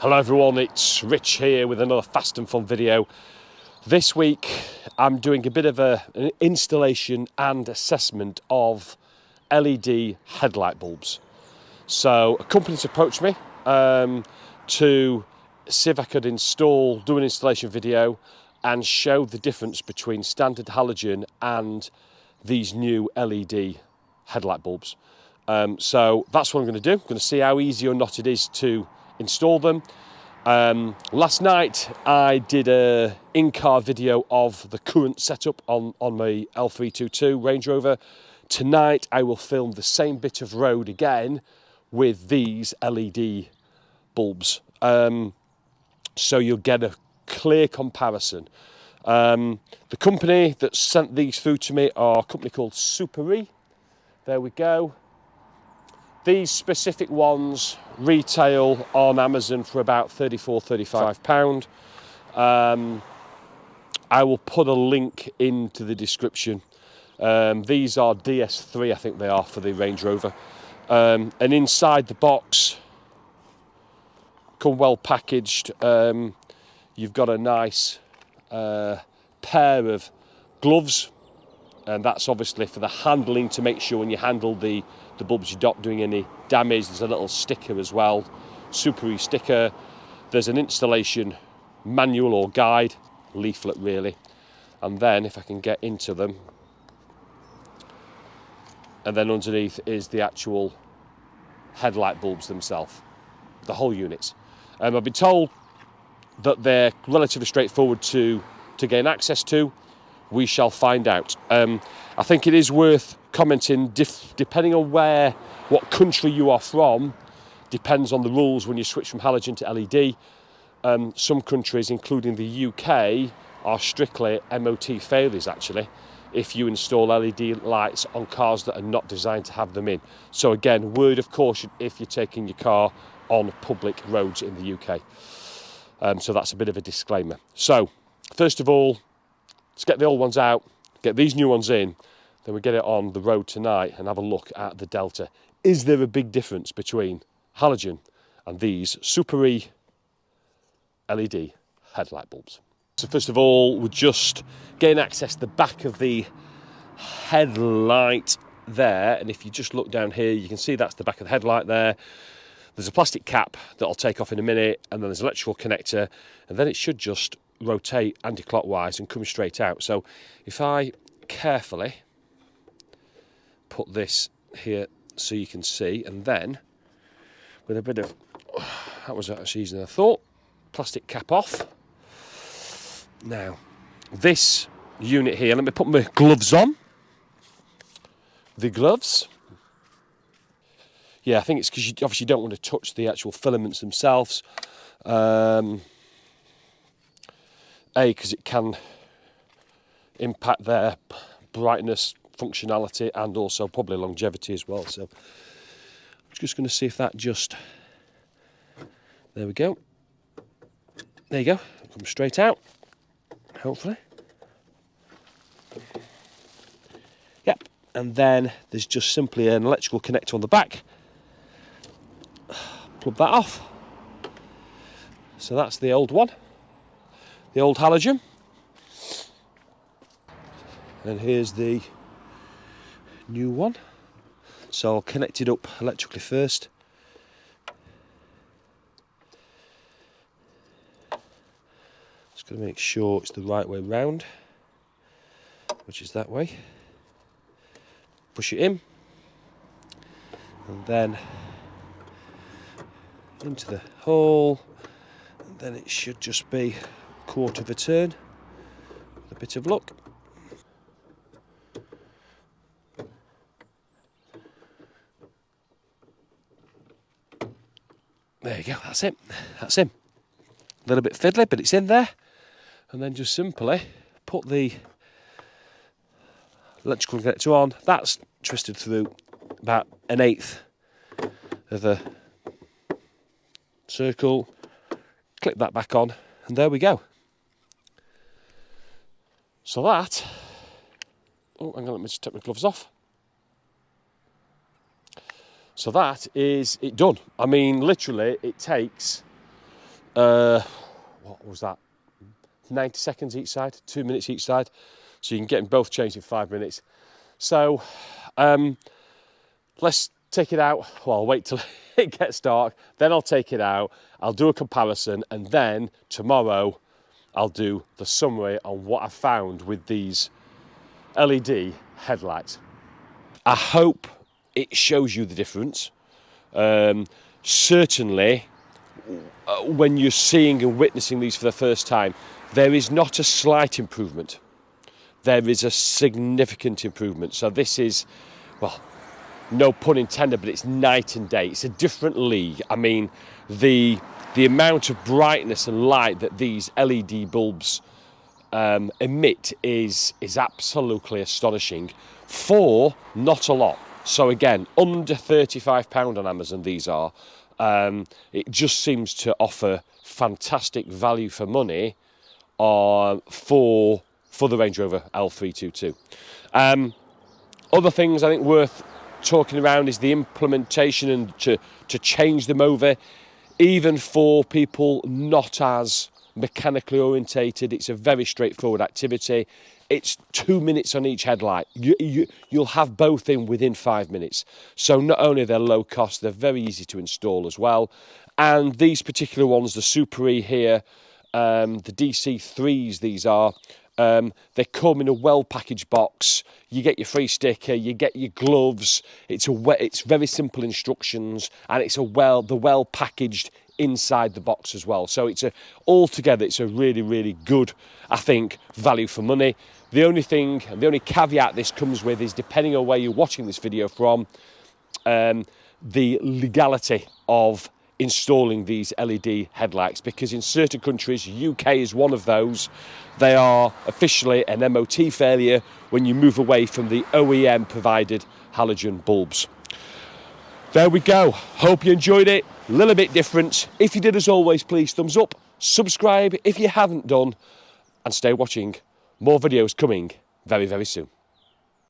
Hello everyone, it's Rich here with another fast and fun video. This week I'm doing a bit of an installation and assessment of LED headlight bulbs. So a company's approached me to see if I could do an installation video and show the difference between standard halogen and these new LED headlight bulbs. So that's what I'm going to do. I'm going to see how easy or not it is to install them. Last night I did a in-car video of the current setup on my L322 Range Rover. Tonight I will film the same bit of road again with these LED bulbs, so you'll get a clear comparison. The company that sent these through to me are a company called SUPAREE. There we go. These specific ones retail on Amazon for about £34–35. I will put a link into the description. These are DS3, I think they are, for the Range Rover. And inside the box, come well packaged. You've got a nice pair of gloves, and that's obviously for the handling, to make sure when you handle the bulbs you're not doing any damage. There's a little sticker as well, SUPAREE sticker. There's an installation manual or guide, leaflet really. And then if I can get into them, and then underneath is the actual headlight bulbs themselves, the whole units. I've been told that they're relatively straightforward to gain access to. We shall find out. I think it is worth commenting, depending on what country you are from, depends on the rules when you switch from halogen to LED. Some countries, including the UK, are strictly MOT failures actually, if you install LED lights on cars that are not designed to have them in. So again, word of caution if you're taking your car on public roads in the UK. So that's a bit of a disclaimer. So first of all, let's get the old ones out, get these new ones in, then we get it on the road tonight and have a look at the delta. Is there a big difference between halogen and these SUPAREE LED headlight bulbs? So first of all, we're just getting access to the back of the headlight there, and if you just look down here, you can see that's the back of the headlight there. There's a plastic cap that I'll take off in a minute, and then there's an electrical connector, and then it should just rotate anti-clockwise and come straight out. So if I carefully put this here so you can see, and then with a bit of, that was actually easier than I thought, plastic cap off. Now this unit here, let me put my gloves on. The gloves, yeah, I think it's because you obviously don't want to touch the actual filaments themselves. Because it can impact their brightness, functionality, and also probably longevity as well. So I'm just going to see if that just, there we go. There you go, come straight out, hopefully. Yep, and then there's just simply an electrical connector on the back. Plug that off. So that's the old one. The old halogen, and here's the new one. So I'll connect it up electrically first. Just going to make sure it's the right way round, which is that way. Push it in, and then into the hole, and then it should just be quarter of a turn with a bit of luck. There you go, that's it. That's in. A little bit fiddly, but it's in there. And then just simply put the electrical connector on. That's twisted through about 1/8 of the circle. Clip that back on, and there we go. So that, oh, hang on, let me just take my gloves off. So that is it done. I mean, literally, it takes what was that? 90 seconds each side, 2 minutes each side. So you can get them both changed in 5 minutes. So let's take it out. Well, I'll wait till it gets dark, then I'll take it out, I'll do a comparison, and then tomorrow I'll do the summary on what I found with these LED headlights. I hope it shows you the difference. Certainly, when you're seeing and witnessing these for the first time, there is not a slight improvement. There is a significant improvement. So this is, well, no pun intended, but it's night and day. It's a different league. I mean, the amount of brightness and light that these LED bulbs emit is absolutely astonishing for not a lot. So again, under £35 on Amazon these are. It just seems to offer fantastic value for money for the Range Rover L322. Other things I think worth talking around is the implementation and to change them over, even for people not as mechanically orientated. It's a very straightforward activity. It's 2 minutes on each headlight. You'll have both in within 5 minutes. So not only are they low cost, they're very easy to install as well. And these particular ones, the SUPAREE here, the DC3s these are, they come in a well-packaged box. You get your free sticker, you get your gloves. It's very simple instructions, and it's the well-packaged inside the box as well. So altogether it's a really, really good, I think, value for money. The only caveat this comes with is, depending on where you're watching this video from, the legality of installing these LED headlights, because in certain countries, UK is one of those, they are officially an MOT failure when you move away from the OEM provided halogen bulbs. There we go. Hope you enjoyed it. A little bit different. If you did, as always, please thumbs up, subscribe if you haven't done, and stay watching. More videos coming very, very soon.